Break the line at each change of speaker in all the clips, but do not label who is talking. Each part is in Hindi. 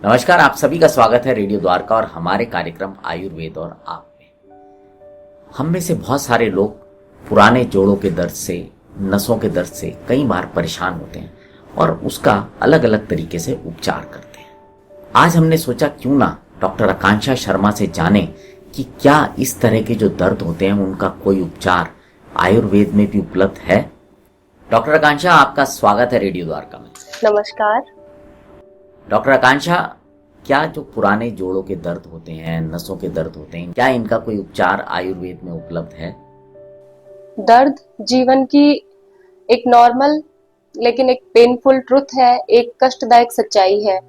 नमस्कार, आप सभी का स्वागत है रेडियो द्वारका और हमारे कार्यक्रम आयुर्वेद और आप में। हम में से बहुत सारे लोग पुराने जोड़ों के दर्द से, नसों के दर्द से कई बार परेशान होते हैं और उसका अलग अलग तरीके से उपचार करते हैं। आज हमने सोचा क्यों ना डॉक्टर आकांक्षा शर्मा से जाने कि क्या इस तरह के जो दर्द होते हैं उनका कोई उपचार आयुर्वेद में भी उपलब्ध है। डॉक्टर आकांक्षा, आपका स्वागत है रेडियो द्वारका में।
नमस्कार
डॉक्टर आकांक्षा, क्या जो पुराने जोड़ों के दर्द होते हैं, नसों के दर्द होते हैं, क्या इनका कोई उपचार आयुर्वेद में उपलब्ध है?
दर्द जीवन की एक नॉर्मल लेकिन एक पेनफुल ट्रुथ है, एक कष्टदायक सच्चाई है।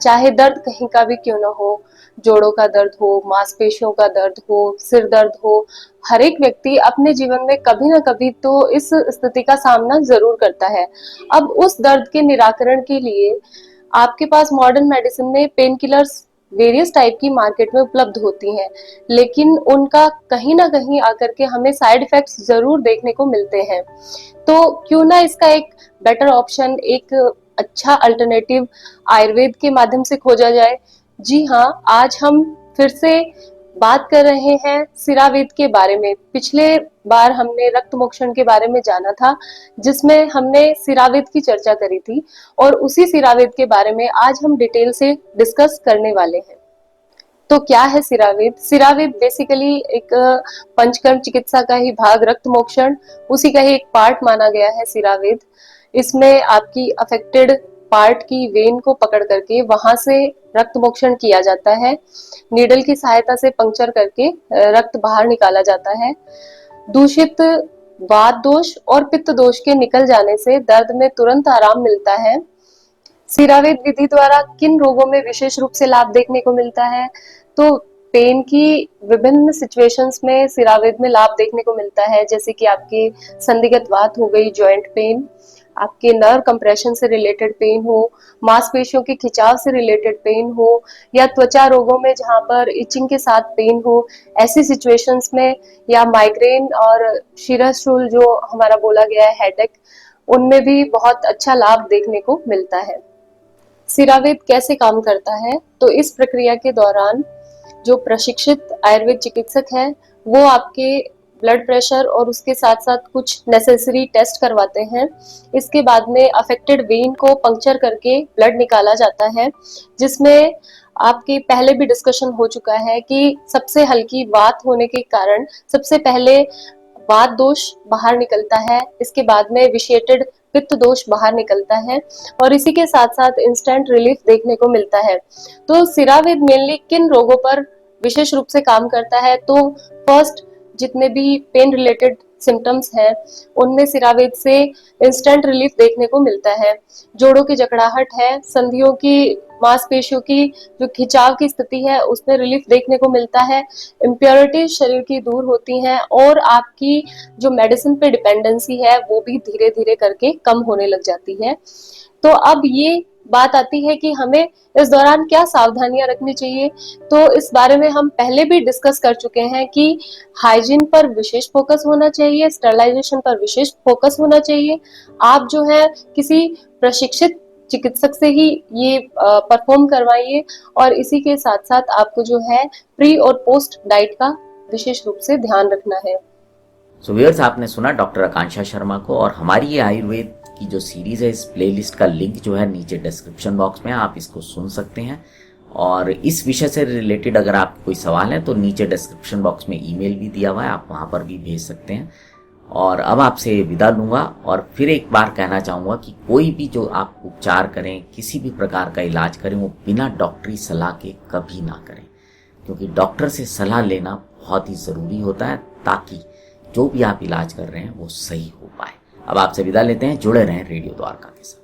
चाहे दर्द कहीं का भी क्यों ना हो, जोड़ों का दर्द हो, मांसपेशियों का दर्द हो, सिर दर्द हो, हर एक व्यक्ति अपने जीवन में कभी ना कभी तो इस स्थिति का सामना जरूर करता है। अब उस दर्द के निराकरण के लिए आपके पास मॉडर्न मेडिसिन में पेन किलर्स वेरियस टाइप की मार्केट में उपलब्ध होती हैं, लेकिन उनका कहीं ना कहीं आकर के हमें साइड इफेक्ट्स जरूर देखने को मिलते हैं। तो क्यों ना इसका एक बेटर ऑप्शन, एक अच्छा अल्टरनेटिव आयुर्वेद के माध्यम से खोजा जाए। जी हाँ, आज हम फिर से बात कर रहे हैं सिरावेद के बारे में। पिछले बार हमने रक्त मोक्षण के बारे में जाना था, जिसमें हमने सिरावेद की चर्चा करी थी, और उसी सिरावेद के बारे में आज हम डिटेल से डिस्कस करने वाले हैं। तो क्या है सिरावेद? सिरावेद बेसिकली एक पंचकर्म चिकित्सा का ही भाग, रक्त मोक्षण उसी का ही एक पार्ट माना गया है सिरावेद। इसमें आपकी अफेक्टेड पार्ट की वेन को पकड़ करके वहां से रक्त मोक्षण किया जाता है। नीडल की सहायता से पंक्चर करके रक्त बाहर निकाला जाता है। दूषित वात दोष और पित्त दोष के निकल जाने से दर्द में तुरंत आराम मिलता है। सिरावेद विधि द्वारा किन रोगों में विशेष रूप से लाभ देखने को मिलता है? तो पेन की विभिन्न सिचुएशंस में सिरावेद में लाभ देखने को मिलता है, जैसे कि आपकी संधिगत वात हो गई, जॉइंट पेन, आपके नर्व कंप्रेशन से रिलेटेड पेन हो, मांसपेशियों के खिंचाव से रिलेटेड पेन हो, या त्वचा रोगों में जहां पर इचिंग के साथ पेन हो, ऐसी सिचुएशंस में, या माइग्रेन और शिरस्त्रूल जो हमारा बोला गया है हेडेक, उनमें भी बहुत अच्छा लाभ देखने को मिलता है। सिरावेद कैसे काम करता है? तो इस प्रक्रिया के दौरान जो प्रशिक्षित आयुर्वेद चिकित्सक है वो आपके ब्लड प्रेशर और उसके साथ साथ कुछ नेसेसरी टेस्ट करवाते हैं। इसके बाद में अफेक्टेड वेन को पंक्चर करके ब्लड निकाला जाता है, जिसमें आपके पहले भी डिस्कशन हो चुका है कि सबसे हल्की वात होने के कारण सबसे पहले वात दोष बाहर निकलता है, इसके बाद में विशिएटेड पित्त दोष बाहर निकलता है, और इसी के साथ साथ इंस्टेंट रिलीफ देखने को मिलता है। तो सिरावेद मेनली किन रोगों पर विशेष रूप से काम करता है? तो फर्स्ट, जितने भी पेन रिलेटेड सिम्टम्स हैं उनमें सिरावेद से इंस्टेंट रिलीफ देखने को मिलता है। जोड़ों की जकड़ाहट है, संधियों की, मांसपेशियों की जो खिंचाव की स्थिति है उसमें रिलीफ देखने को मिलता है। इम्प्योरिटीज शरीर की दूर होती हैं और आपकी जो मेडिसिन पे डिपेंडेंसी है वो भी धीरे धीरे करके कम होने लग जाती है। तो अब ये बात आती है कि हमें इस दौरान क्या सावधानियां रखनी चाहिए। तो इस बारे में हम पहले भी डिस्कस कर चुके हैं कि हाइजीन पर विशेष फोकस होना चाहिए, स्टरलाइजेशन पर विशेष फोकस होना चाहिए। आप जो है किसी प्रशिक्षित चिकित्सक से ही ये परफॉर्म करवाइए, और इसी के साथ साथ आपको जो है प्री और पोस्ट डाइट का विशेष रूप से ध्यान रखना है।
सो व्यूअर्स, आपने सुना डॉक्टर आकांक्षा शर्मा को, और हमारी ये आयुर्वेद की जो सीरीज है, इस प्लेलिस्ट का लिंक जो है नीचे डिस्क्रिप्शन बॉक्स में, आप इसको सुन सकते हैं। और इस विषय से रिलेटेड अगर आपको कोई सवाल है तो नीचे डिस्क्रिप्शन बॉक्स में ईमेल भी दिया हुआ है, आप वहां पर भी भेज सकते हैं। और अब आपसे विदा लूंगा, और फिर एक बार कहना चाहूंगा कि कोई भी जो आप उपचार करें, किसी भी प्रकार का इलाज करें, वो बिना डॉक्टरी सलाह के कभी ना करें, क्योंकि डॉक्टर से सलाह लेना बहुत ही जरूरी होता है, ताकि जो भी आप इलाज कर रहे हैं वो सही हो पाए। अब आपसे विदा लेते हैं, जुड़े रहें रेडियो द्वारका के साथ।